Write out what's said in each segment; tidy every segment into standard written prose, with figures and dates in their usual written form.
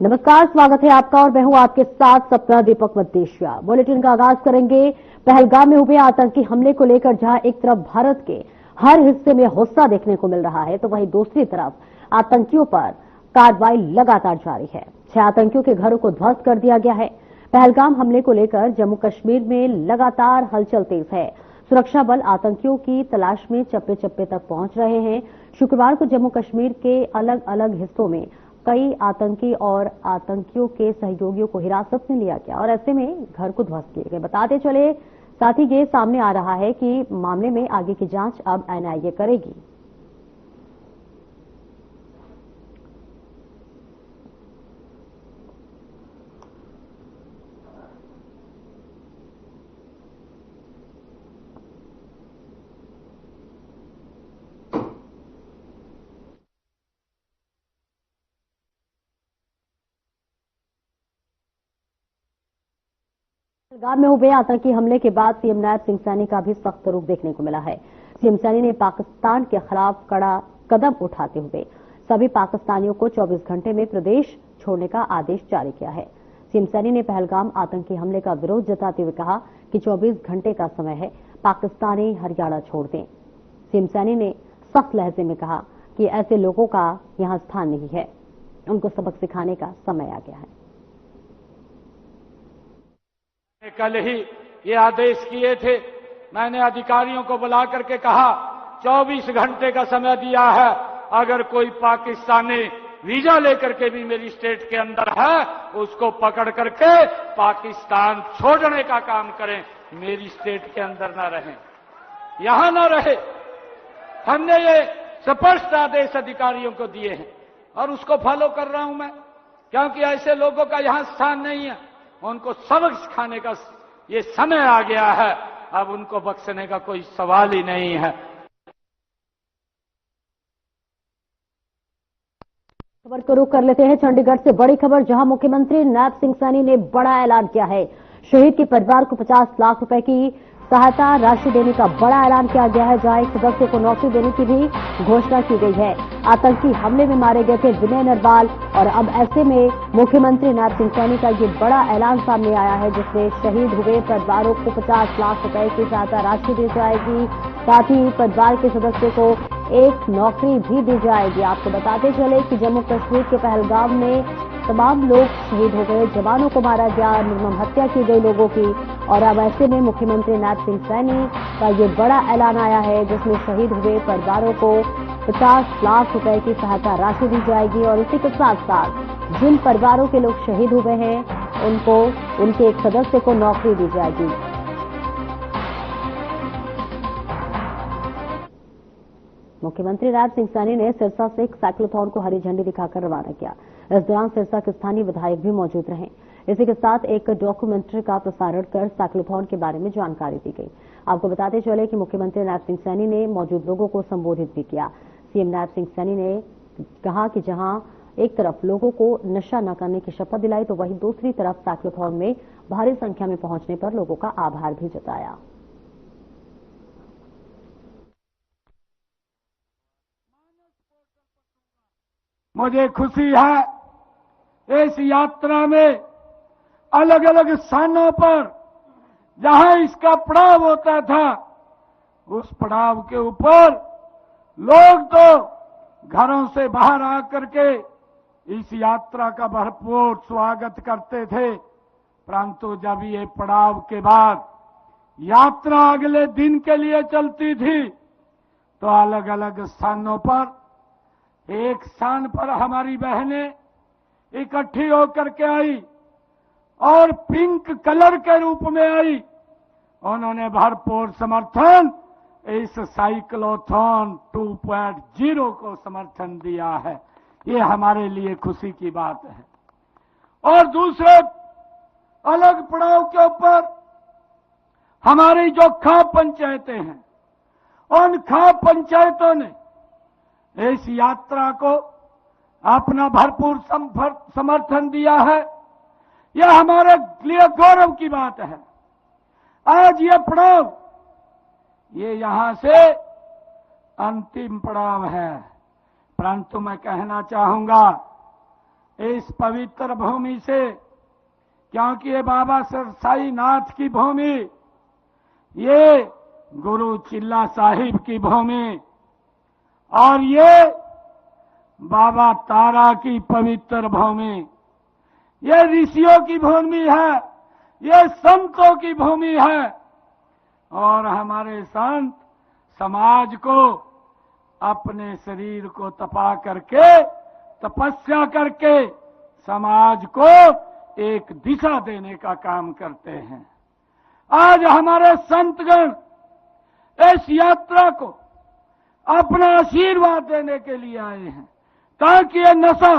नमस्कार, स्वागत है आपका और मैं हूं आपके साथ सपना दीपक मद्देशिया। बुलेटिन का आगाज करेंगे पहलगाम में हुए आतंकी हमले को लेकर, जहां एक तरफ भारत के हर हिस्से में गुस्सा देखने को मिल रहा है, तो वहीं दूसरी तरफ आतंकियों पर कार्रवाई लगातार जारी है। 6 आतंकियों के घरों को ध्वस्त कर दिया गया है। पहलगाम हमले को लेकर जम्मू कश्मीर में लगातार हलचल तेज है। सुरक्षा बल आतंकियों की तलाश में चप्पे चप्पे तक पहुंच रहे हैं। शुक्रवार को जम्मू कश्मीर के अलग अलग हिस्सों में कई आतंकी और आतंकियों के सहयोगियों को हिरासत में लिया गया और ऐसे में घर को ध्वस्त किए गए। बताते चले, साथ ही ये सामने आ रहा है कि मामले में आगे की जांच अब एनआईए करेगी। पहलगाम में हुए आतंकी हमले के बाद सीएम नायब सिंह सैनी का भी सख्त रुख देखने को मिला है। सीएम सैनी ने पाकिस्तान के खिलाफ कड़ा कदम उठाते हुए सभी पाकिस्तानियों को 24 घंटे में प्रदेश छोड़ने का आदेश जारी किया है। सीएम सैनी ने पहलगाम आतंकी हमले का विरोध जताते हुए कहा कि 24 घंटे का समय है, पाकिस्तानी हरियाणा छोड़ दें। सीएम सैनी ने सख्त लहजे में कहा कि ऐसे लोगों का यहां स्थान नहीं है, उनको सबक सिखाने का समय आ गया है। कल ही ये आदेश किए थे, मैंने अधिकारियों को बुला करके कहा 24 घंटे का समय दिया है, अगर कोई पाकिस्तानी वीजा लेकर के भी मेरी स्टेट के अंदर है, उसको पकड़ करके पाकिस्तान छोड़ने का काम करें, मेरी स्टेट के अंदर ना रहें, यहां ना रहे। हमने ये स्पष्ट आदेश अधिकारियों को दिए हैं और उसको फॉलो कर रहा हूं मैं, क्योंकि ऐसे लोगों का यहां स्थान नहीं है। उनको सबक सिखाने का ये समय आ गया है, अब उनको बख्शने का कोई सवाल ही नहीं है। खबर को रुख कर लेते हैं चंडीगढ़ से बड़ी खबर, जहां मुख्यमंत्री नायब सिंह सैनी ने बड़ा ऐलान किया है। शहीद के परिवार को 50 लाख रुपए की सहायता राशि देने का बड़ा ऐलान किया गया है, जहां एक सदस्य को नौकरी देने की भी घोषणा की गई है। आतंकी हमले में मारे गए थे विनय नरवाल, और अब ऐसे में मुख्यमंत्री नायब सिंह सैनी का ये बड़ा ऐलान सामने आया है, जिसमें शहीद हुए परिवारों को 50 लाख रुपए की सहायता राशि दी जाएगी। साथ ही परिवार के सदस्य को एक नौकरी भी दी जाएगी। आपको बताते चले कि जम्मू कश्मीर के पहलगाम में तमाम लोग शहीद हो गए, जवानों को मारा गया, निर्मम हत्या की गई लोगों की, और अब ऐसे में मुख्यमंत्री नायब सिंह सैनी का ये बड़ा ऐलान आया है, जिसमें शहीद हुए परिवारों को 50 लाख रुपए की सहायता राशि दी जाएगी। और इसी के साथ साथ जिन परिवारों के लोग शहीद हुए हैं, उनको उनके एक सदस्य को नौकरी दी जाएगी। मुख्यमंत्री नायब सिंह सैनी ने सिरसा से एक साइक्लोथॉन को हरी झंडी दिखाकर रवाना किया। इस दौरान सिरसा के स्थानीय विधायक भी मौजूद रहे। इसी के साथ एक डॉक्यूमेंट्री का प्रसारण कर साइक्लोथॉन के बारे में जानकारी दी गई। आपको बताते चले कि मुख्यमंत्री नायब सिंह सैनी ने मौजूद लोगों को संबोधित भी किया। सीएम नायब सिंह सैनी ने कहा कि जहां एक तरफ लोगों को नशा न करने की शपथ दिलाई, तो वहीं दूसरी तरफ साइक्लोथॉन में भारी संख्या में पहुंचने पर लोगों का आभार भी जताया। मुझे खुशी है इस यात्रा में अलग अलग स्थानों पर जहां इसका पड़ाव होता था, उस पड़ाव के ऊपर लोग तो घरों से बाहर आकर के इस यात्रा का भरपूर स्वागत करते थे, परंतु जब ये पड़ाव के बाद यात्रा अगले दिन के लिए चलती थी, तो अलग अलग स्थानों पर, एक स्थान पर हमारी बहनें इकट्ठी होकर के आई और पिंक कलर के रूप में आई। उन्होंने भरपूर समर्थन इस साइक्लोथॉन 2.0 को समर्थन दिया है। ये हमारे लिए खुशी की बात है। और दूसरे अलग पड़ाव के ऊपर हमारी जो खाप पंचायतें हैं, उन खाप पंचायतों ने इस यात्रा को अपना भरपूर समर्थन दिया है। यह हमारे लिए गौरव की बात है। आज ये पड़ाव, ये यहां से अंतिम पड़ाव है, परंतु मैं कहना चाहूंगा इस पवित्र भूमि से, क्योंकि ये बाबा सरसाई नाथ की भूमि, ये गुरु चिल्ला साहिब की भूमि और ये बाबा तारा की पवित्र भूमि, ये ऋषियों की भूमि है, ये संतों की भूमि है। और हमारे संत समाज को अपने शरीर को तपा करके, तपस्या करके समाज को एक दिशा देने का काम करते हैं। आज हमारे संतगण इस यात्रा को अपना आशीर्वाद देने के लिए आए हैं, ताकि ये नशा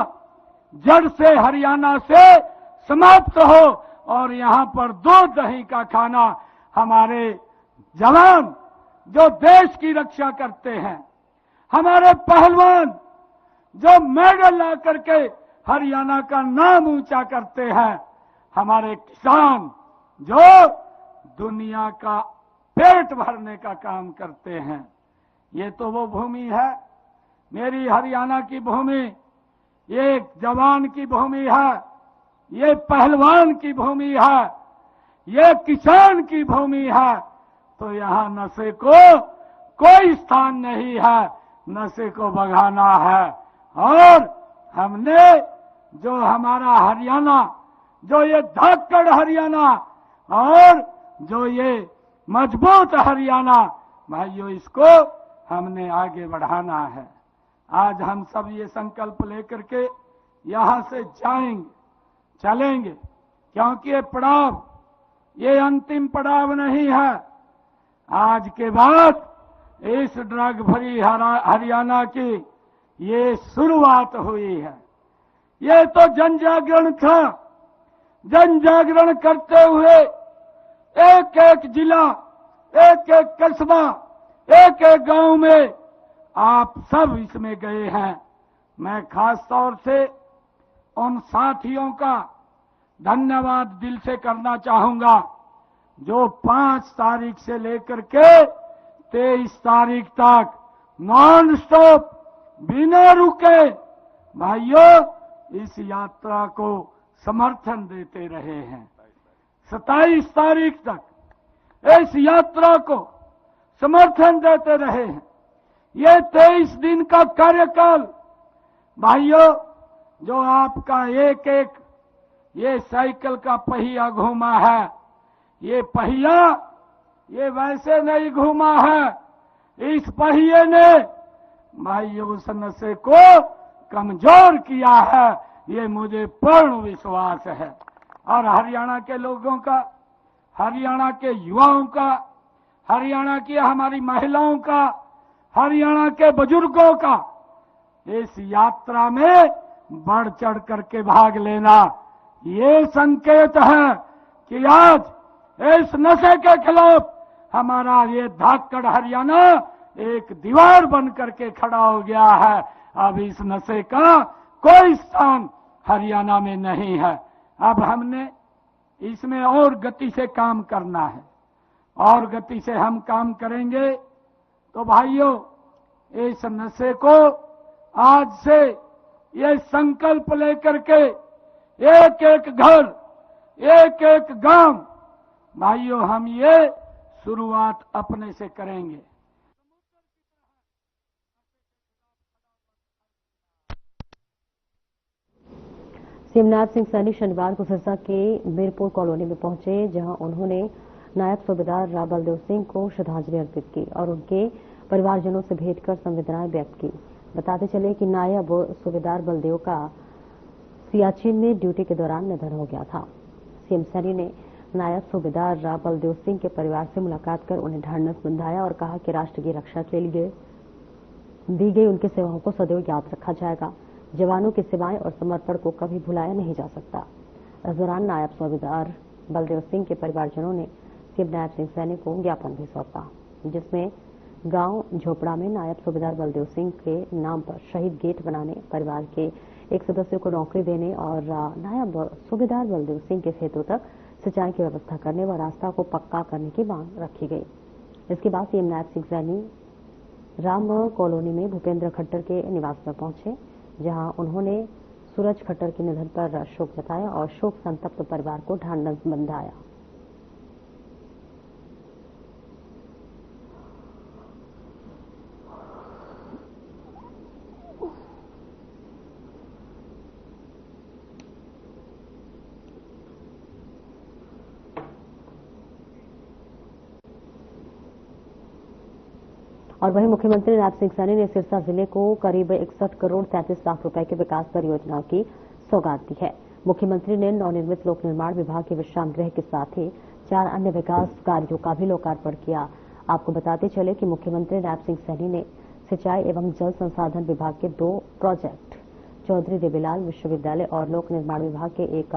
जड़ से हरियाणा से समाप्त हो और यहां पर दूध दही का खाना हमारे जवान जो देश की रक्षा करते हैं, हमारे पहलवान जो मेडल ला करके हरियाणा का नाम ऊंचा करते हैं, हमारे किसान जो दुनिया का पेट भरने का काम करते हैं, ये तो वो भूमि है। मेरी हरियाणा की भूमि ये जवान की भूमि है, ये पहलवान की भूमि है, ये किसान की भूमि है। तो यहां नशे को कोई स्थान नहीं है, नशे को भगाना है। और हमने जो हमारा हरियाणा, जो ये धाकड़ हरियाणा और जो ये मजबूत हरियाणा, भाइयों इसको हमने आगे बढ़ाना है। आज हम सब ये संकल्प लेकर के यहां से जाएंगे, चलेंगे, क्योंकि ये पड़ाव, ये अंतिम पड़ाव नहीं है। आज के बाद इस ड्रग फ्री हरियाणा की ये शुरुआत हुई है। ये तो जन जागरण था। जन जागरण करते हुए एक एक जिला, एक एक कस्बा, एक एक गांव में आप सब इसमें गए हैं। मैं खास तौर से उन साथियों का धन्यवाद दिल से करना चाहूंगा जो 5 तारीख से लेकर के 23 तारीख तक नॉन स्टॉप बिना रुके भाइयों इस यात्रा को समर्थन देते रहे हैं। 27 तारीख तक इस यात्रा को समर्थन देते रहे हैं। ये 23 दिन का कार्यकाल भाइयों, जो आपका एक एक ये साइकिल का पहिया घूमा है, ये पहिया ये वैसे नहीं घूमा है। इस पहिए ने भाइयों उस नशे को कमजोर किया है, ये मुझे पूर्ण विश्वास है। और हरियाणा के लोगों का, हरियाणा के युवाओं का, हरियाणा की हमारी महिलाओं का, हरियाणा के बुजुर्गों का इस यात्रा में बढ़ चढ़ करके भाग लेना, ये संकेत है कि आज इस नशे के खिलाफ हमारा ये धाकड़ हरियाणा एक दीवार बन करके खड़ा हो गया है। अब इस नशे का कोई स्थान हरियाणा में नहीं है। अब हमने इसमें और गति से काम करना है, और गति से हम काम करेंगे तो भाइयों इस नशे को आज से ये संकल्प लेकर के एक एक घर, एक एक गांव भाइयों हम ये शुरुआत अपने से करेंगे। सीएम नायब सिंह सैनी शनिवार को सिरसा के मीरपुर कॉलोनी में पहुंचे, जहां उन्होंने नायब सूबेदार राव बलदेव सिंह को श्रद्धांजलि अर्पित की और उनके परिवारजनों से भेंट कर संवेदनाएं व्यक्त की। बताते चले कि नायब सूबेदार बलदेव का सियाचिन में ड्यूटी के दौरान निधन हो गया था। सीएम सैनी ने नायब सूबेदार राव बलदेव सिंह के परिवार से मुलाकात कर उन्हें ढाढ़स बंधाया और कहा कि राष्ट्र की रक्षा के लिए दी गई उनकी सेवाओं को सदैव याद रखा जाएगा। जवानों की सेवाएं और समर्पण को कभी भुलाया नहीं जा सकता। इस दौरान नायब सूबेदार बलदेव सिंह के परिवारजनों ने सीएम नायब सिंह सैनी को ज्ञापन भी सौंपा, जिसमें गांव झोपड़ा में नायब सूबेदार बलदेव सिंह के नाम पर शहीद गेट बनाने, परिवार के एक सदस्य को नौकरी देने और नायब सूबेदार बलदेव सिंह के खेतों तक सिंचाई की व्यवस्था करने व रास्ता को पक्का करने की मांग रखी गई। इसके बाद सीएम नायब सिंह सैनी राम कॉलोनी में भूपेंद्र खट्टर के निवास पर पहुंचे, जहां उन्होंने सूरज खट्टर के निधन पर शोक जताया और शोक संतप्त परिवार को ढांढस बंधाया। और वहीं मुख्यमंत्री नायब सिंह सैनी ने सिरसा जिले को करीब 61 करोड़ 33 लाख रुपए की विकास परियोजनाओं की सौगात दी है। मुख्यमंत्री ने नवनिर्मित लोक निर्माण विभाग के विश्राम गृह के साथ ही 4 अन्य विकास कार्यों का भी लोकार्पण किया। आपको बताते चले कि मुख्यमंत्री नायब सिंह सैनी ने सिंचाई एवं जल संसाधन विभाग के 2 प्रोजेक्ट, चौधरी देवीलाल विश्वविद्यालय और लोक निर्माण विभाग के एक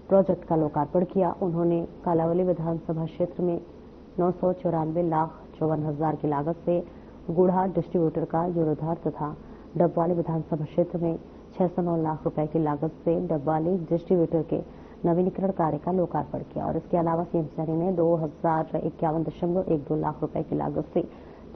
प्रोजेक्ट का लोकार्पण किया। उन्होंने कालावली विधानसभा क्षेत्र में 994,54,000 की लागत से गुढ़ा डिस्ट्रीब्यूटर का जीर्णोद्धार तथा डबवाली विधानसभा क्षेत्र में 609 लाख रुपए की लागत से डबवाली डिस्ट्रीब्यूटर के नवीनीकरण कार्य का लोकार्पण किया। और इसके अलावा सीएम सैनी ने 2051.12 लाख रुपए की लागत से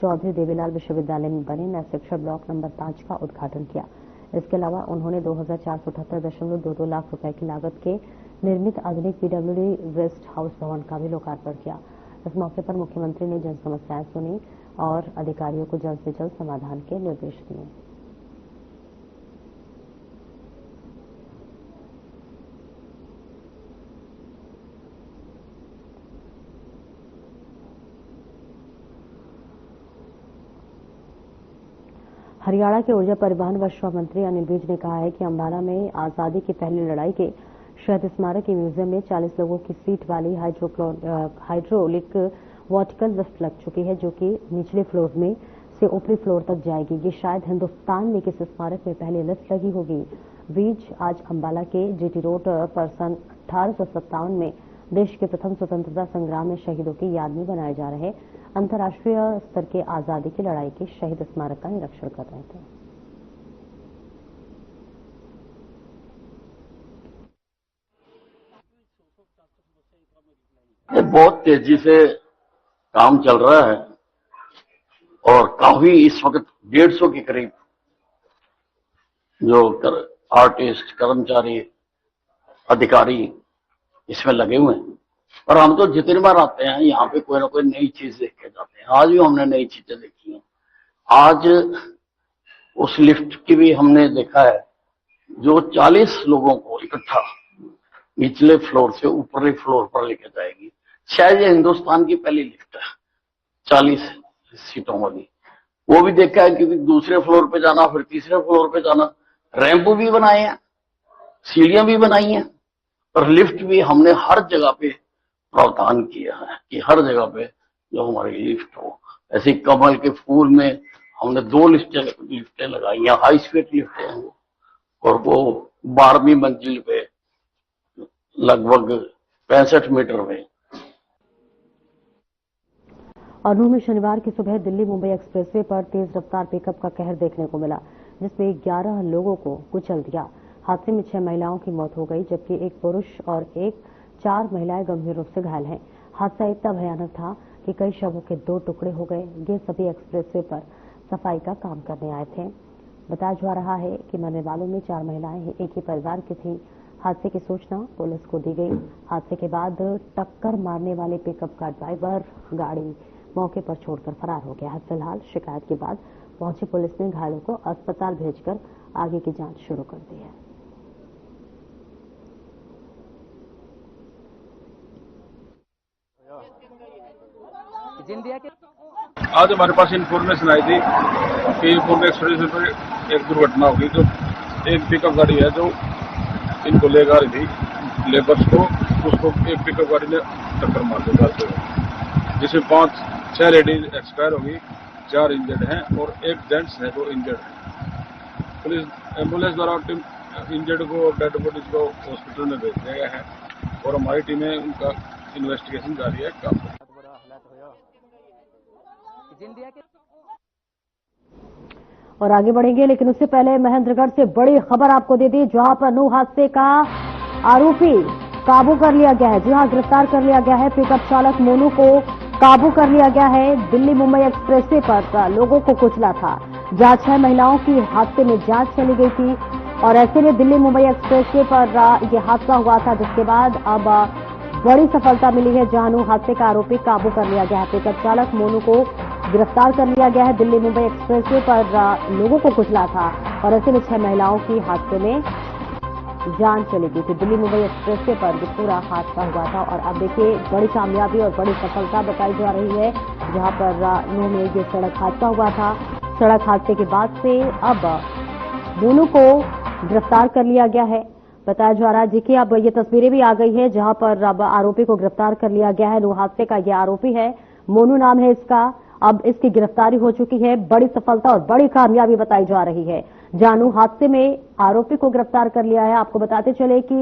चौधरी देवीलाल विश्वविद्यालय में बने नए शिक्षा ब्लॉक नंबर 5 का उद्घाटन किया। इसके अलावा उन्होंने 2478.22 लाख रुपए की लागत के निर्मित आधुनिक पीडब्ल्यूडी रेस्ट हाउस भवन का भी लोकार्पण किया। इस मौके पर मुख्यमंत्री ने जन समस्याएं सुनी और अधिकारियों को जल्द से जल्द समाधान के निर्देश दिए। हरियाणा के ऊर्जा परिवहन व श्रम मंत्री अनिल विज ने कहा है कि अंबाला में आजादी की पहली लड़ाई के शहीद स्मारक के म्यूजियम में 40 लोगों की सीट वाली हाइड्रोलिक वर्टिकल लिफ्ट लग चुकी है, जो कि निचले फ्लोर में से ऊपरी फ्लोर तक जाएगी। ये शायद हिंदुस्तान में किसी स्मारक में पहली लिफ्ट लगी होगी। विज आज अंबाला के जीटी रोड पर सन 1857 में देश के प्रथम स्वतंत्रता संग्राम में शहीदों की याद में बनाए जा रहे अंतर्राष्ट्रीय स्तर के आजादी की लड़ाई के शहीद स्मारक का निरीक्षण कर रहे थे। बहुत तेजी से काम चल रहा है और काफी इस वक्त 150 के करीब जो आर्टिस्ट, कर्मचारी, अधिकारी इसमें लगे हुए हैं। और हम तो जितनी बार आते हैं यहाँ पे कोई ना कोई नई चीज देख के जाते हैं। आज भी हमने नई चीजें देखी हैं। आज उस लिफ्ट की भी हमने देखा है जो 40 लोगों को इकट्ठा निचले फ्लोर से ऊपरी फ्लोर पर लेके जाएगी। शायद ये हिंदुस्तान की पहली लिफ्ट है 40 सीटों वाली। वो भी देखा है क्योंकि दूसरे फ्लोर पे जाना, फिर तीसरे फ्लोर पे जाना, रैंप भी बनाए हैं, सीढ़ियां भी बनाई हैं, और लिफ्ट भी हमने हर जगह पे प्रावधान किया है कि हर जगह पे जो हमारी लिफ्ट हो। ऐसे कमल के फूल में हमने 2 लिफ्टें लगाई हैं, हाई स्पीड लिफ्टें हैं वो, और वो 12वीं मंजिल पे लगभग 65 मीटर में। अनूर में शनिवार की सुबह दिल्ली मुंबई एक्सप्रेसवे पर तेज रफ्तार पिकअप का कहर देखने को मिला, जिसमें 11 लोगों को कुचल दिया। हादसे में 6 महिलाओं की मौत हो गई, जबकि 1 पुरुष और 4 महिलाएं गंभीर रूप से घायल हैं। हादसा इतना भयानक था कि कई शवों के 2 टुकड़े हो गए। ये सभी एक्सप्रेसवे पर सफाई का काम करने आए थे। बताया जा रहा है कि मरने वालों में 4 महिलाएं एक ही परिवार की थी। हादसे की सूचना पुलिस को दी गई। हादसे के बाद टक्कर मारने वाले पिकअप का ड्राइवर गाड़ी मौके पर छोड़कर फरार हो गया है। फिलहाल शिकायत के बाद पहुंची पुलिस ने घायलों को अस्पताल भेजकर आगे की जांच शुरू कर दी है। आज हमारे पास इन्फॉर्मेशन आई थी कि मुंबई एक्सप्रेस पर एक दुर्घटना होगी। जो एक पिकअप गाड़ी है जो इनको ले जा रही थी लेबर्स को, उसको एक पिकअप गाड़ी ने टक्कर मार दी, जिसमें 5-6 लेडीज एक्सपायर होगी, 4 इंजर्ड हैं और 1 जेंट्स है जो इंजर्ड है। पुलिस एम्बुलेंस द्वारा इंजर्ड को और डेड बॉडीज को हॉस्पिटल में भेज दिया गया है और हमारी टीमें उनका इन्वेस्टिगेशन जारी है। काम और आगे बढ़ेंगे, लेकिन उससे पहले महेंद्रगढ़ से बड़ी खबर आपको दे दी, जहां पर नौ हादसे का आरोपी काबू कर लिया गया है। जी हां, गिरफ्तार कर लिया गया है। पिकअप चालक मोनू को काबू कर लिया गया है। दिल्ली मुंबई एक्सप्रेसवे पर लोगों को कुचला था, जहां 6 महिलाओं की हादसे में जांच चली गई थी। और ऐसे में दिल्ली मुंबई एक्सप्रेसवे पर यह हादसा हुआ था, जिसके बाद अब बड़ी सफलता मिली है। जहां हादसे का आरोपी काबू कर लिया गया है। पिकअप चालक मोनू को गिरफ्तार कर लिया गया है। दिल्ली मुंबई एक्सप्रेसवे पर लोगों को कुचला था और ऐसे में 6 महिलाओं की हादसे में जान चली गई थी। दिल्ली मुंबई एक्सप्रेसवे पर ये पूरा हादसा हुआ था और अब देखिए बड़ी कामयाबी और बड़ी सफलता बताई जा रही है। जहां पर नूह में ये सड़क हादसा हुआ था। सड़क हादसे के बाद से अब मोनू को गिरफ्तार कर लिया गया है। बताया जा रहा है जी कि अब ये तस्वीरें भी आ गई है, जहां पर अब आरोपी को गिरफ्तार कर लिया गया है। नूह हादसे का ये आरोपी है, मोनू नाम है इसका। अब इसकी गिरफ्तारी हो चुकी है। बड़ी सफलता और बड़ी कामयाबी बताई जा रही है। जानू हादसे में आरोपी को गिरफ्तार कर लिया है। आपको बताते चले कि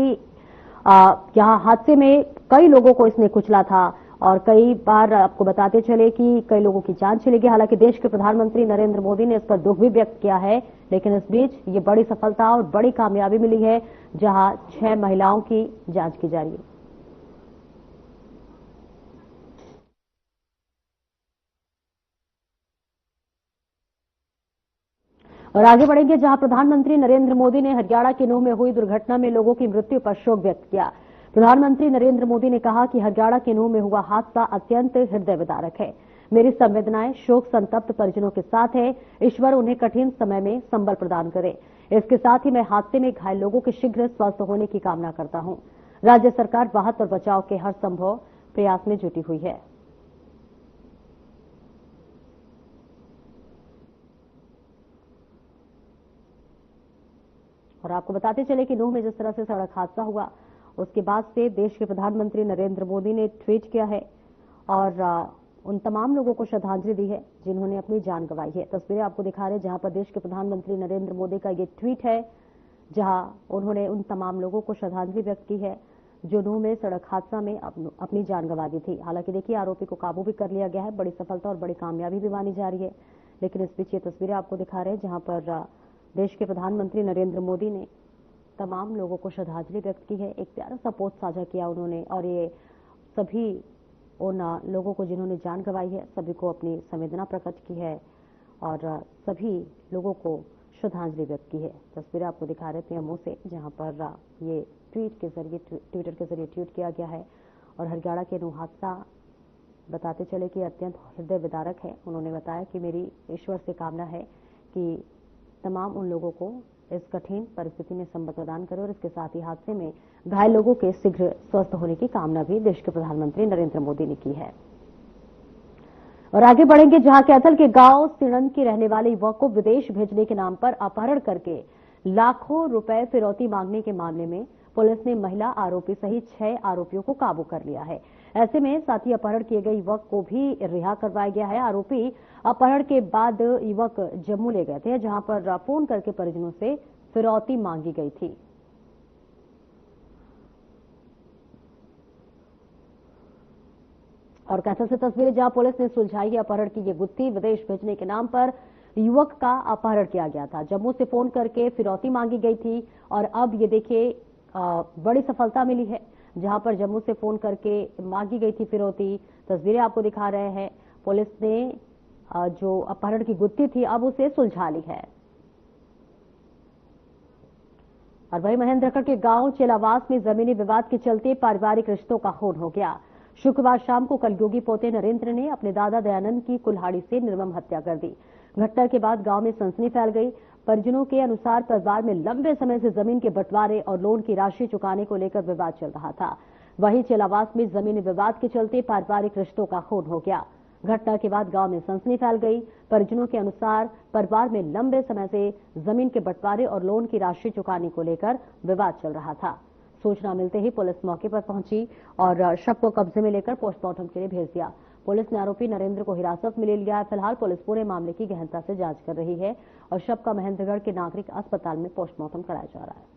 यहां हादसे में कई लोगों को इसने कुचला था और कई बार आपको बताते चले कि कई लोगों की जान चली गई। हालांकि देश के प्रधानमंत्री नरेंद्र मोदी ने इस पर दुख भी व्यक्त किया है, लेकिन इस बीच ये बड़ी सफलता और बड़ी कामयाबी मिली है, जहां 6 महिलाओं की जांच की जा रही है। और आगे बढ़ेंगे, जहां प्रधानमंत्री नरेंद्र मोदी ने हरियाणा के नूह में हुई दुर्घटना में लोगों की मृत्यु पर शोक व्यक्त किया। प्रधानमंत्री नरेंद्र मोदी ने कहा कि हरियाणा के नूह में हुआ हादसा अत्यंत हृदय विदारक है। मेरी संवेदनाएं शोक संतप्त परिजनों के साथ है। ईश्वर उन्हें कठिन समय में संबल प्रदान करे। इसके साथ ही मैं हादसे में घायल लोगों के शीघ्र स्वस्थ होने की कामना करता हूं। राज्य सरकार राहत और बचाव के हर संभव प्रयास में जुटी हुई है। और आपको बताते चले कि नूह में जिस तरह से सड़क हादसा हुआ, उसके बाद से देश के प्रधानमंत्री नरेंद्र मोदी ने ट्वीट किया है और उन तमाम लोगों को श्रद्धांजलि दी है जिन्होंने अपनी जान गंवाई है। तस्वीरें आपको दिखा रहे हैं जहां पर देश के प्रधानमंत्री नरेंद्र मोदी का ये ट्वीट है, जहां उन्होंने उन तमाम लोगों को श्रद्धांजलि व्यक्त की है जो नूह में सड़क हादसा में अपनी जान गंवा दी थी। हालांकि देखिए आरोपी को काबू भी कर लिया गया है। बड़ी सफलता और बड़ी कामयाबी भी मानी जा रही है। लेकिन इस बीच ये तस्वीरें आपको दिखा रहे हैं जहां पर देश के प्रधानमंत्री नरेंद्र मोदी ने तमाम लोगों को श्रद्धांजलि व्यक्त की है। एक प्यारा सा पोस्ट साझा किया उन्होंने और ये सभी उन लोगों को जिन्होंने जान गंवाई है, सभी को अपनी संवेदना प्रकट की है और सभी लोगों को श्रद्धांजलि व्यक्त की है। तस्वीरें आपको दिखा रहे थे मुंह से, जहां पर ये ट्विटर के जरिए ट्वीट किया गया है। और हरियाणा के नूह हादसा बताते चले कि अत्यंत हृदय विदारक है। उन्होंने बताया कि मेरी ईश्वर से कामना है कि तमाम उन लोगों को इस कठिन परिस्थिति में संबल प्रदान करे और इसके साथ ही हादसे में घायल लोगों के शीघ्र स्वस्थ होने की कामना भी देश के प्रधानमंत्री नरेंद्र मोदी ने की है। और आगे बढ़ेंगे, जहां कैथल के गांव सिणन की रहने वाले युवक को विदेश भेजने के नाम पर अपहरण करके लाखों रुपए फिरौती मांगने के मामले में पुलिस ने महिला आरोपी सहित 6 आरोपियों को काबू कर लिया है। ऐसे में साथ ही अपहरण किए गए युवक को भी रिहा करवाया गया है। आरोपी अपहरण के बाद युवक जम्मू ले गए थे, जहां पर फोन करके परिजनों से फिरौती मांगी गई थी। और कैथल से तस्वीरें, जहां पुलिस ने सुलझाई है अपहरण की ये गुत्थी। विदेश भेजने के नाम पर युवक का अपहरण किया गया था। जम्मू से फोन करके फिरौती मांगी गई थी और अब ये देखिए बड़ी सफलता मिली है, जहां पर जम्मू से फोन करके मांगी गई थी फिरौती। तस्वीरें आपको दिखा रहे हैं। पुलिस ने जो अपहरण की गुत्थी थी अब उसे सुलझा ली है। और वही महेंद्रगढ़ के गांव चेलावास में जमीनी विवाद के चलते पारिवारिक रिश्तों का खून हो गया। शुक्रवार शाम को कलयुगी पोते नरेंद्र ने अपने दादा दयानंद की कुल्हाड़ी से निर्मम हत्या कर दी। घटना के बाद गांव में सनसनी फैल गई। परिजनों के अनुसार परिवार में लंबे समय से जमीन के बंटवारे और लोन की राशि चुकाने को लेकर विवाद चल रहा था। वहीं चेलावास में जमीनी विवाद के चलते पारिवारिक रिश्तों का खून हो गया। घटना के बाद गांव में सनसनी फैल गई। परिजनों के अनुसार परिवार में लंबे समय से जमीन के बंटवारे और लोन की राशि चुकाने को लेकर विवाद चल रहा था। सूचना मिलते ही पुलिस मौके पर पहुंची और शव को कब्जे में लेकर पोस्टमार्टम के लिए भेज दिया। पुलिस ने आरोपी नरेंद्र को हिरासत में ले लिया है। फिलहाल पुलिस पूरे मामले की गहनता से जांच कर रही है और शव का महेंद्रगढ़ के नागरिक अस्पताल में पोस्टमार्टम कराया जा रहा है।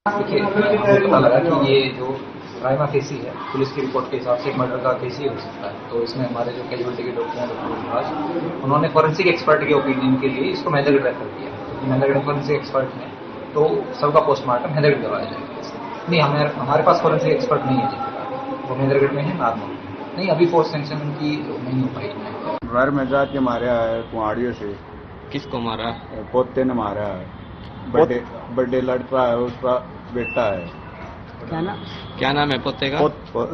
देखिए, हमें पता लगा कि ये जो प्राइमा फेसी है, पुलिस की रिपोर्ट के हिसाब से एक मर्डर का केस ही हो सकता है। तो इसमें हमारे जो कैजुअलिटी के डॉक्टर हैं, डॉक्टर विकास, उन्होंने फॉरेंसिक एक्सपर्ट के ओपिनियन के लिए इसको महेंद्रगढ़ रेफर किया। क्योंकि महेंद्रगढ़ फॉरेंसिक एक्सपर्ट हैं तो सबका पोस्टमार्टम महेंद्रगढ़ करवाया जाएगा। नहीं, हमारे पास फॉरेंसिक एक्सपर्ट नहीं है जिनका, वो महेंद्रगढ़ में है नार्मल। नहीं, अभी फोर्स सेंक्शन उनकी नहीं हो पाई है। घर में जाके मारा है कुआड़ियों से। किसको मारा? पोते ने मारा है। बर्थडे लड़का है, उसका बेटा है। क्या नाम है पोते का?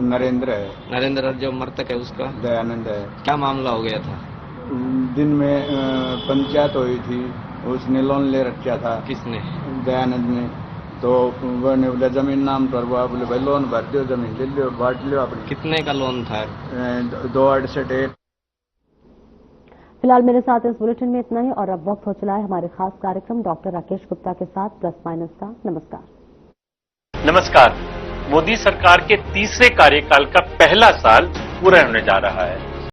नरेंद्र है। नरेंद्र। जो मृतक है उसका? दयानंद है। क्या मामला हो गया था? दिन में पंचायत हुई थी, उसने लोन ले रखा था। किसने? दयानंद ने। तो वो ने बोला जमीन नाम पर, वो बोले भाई लोन भर दो, जमीन ले लो, बांट लो अपनी। कितने का लोन था? 268। फिलहाल मेरे साथ इस बुलेटिन में इतना ही, और अब वक्त हो चला है हमारे खास कार्यक्रम डॉक्टर राकेश गुप्ता के साथ प्लस माइनस का। नमस्कार। मोदी सरकार के तीसरे कार्यकाल का पहला साल पूरा होने जा रहा है।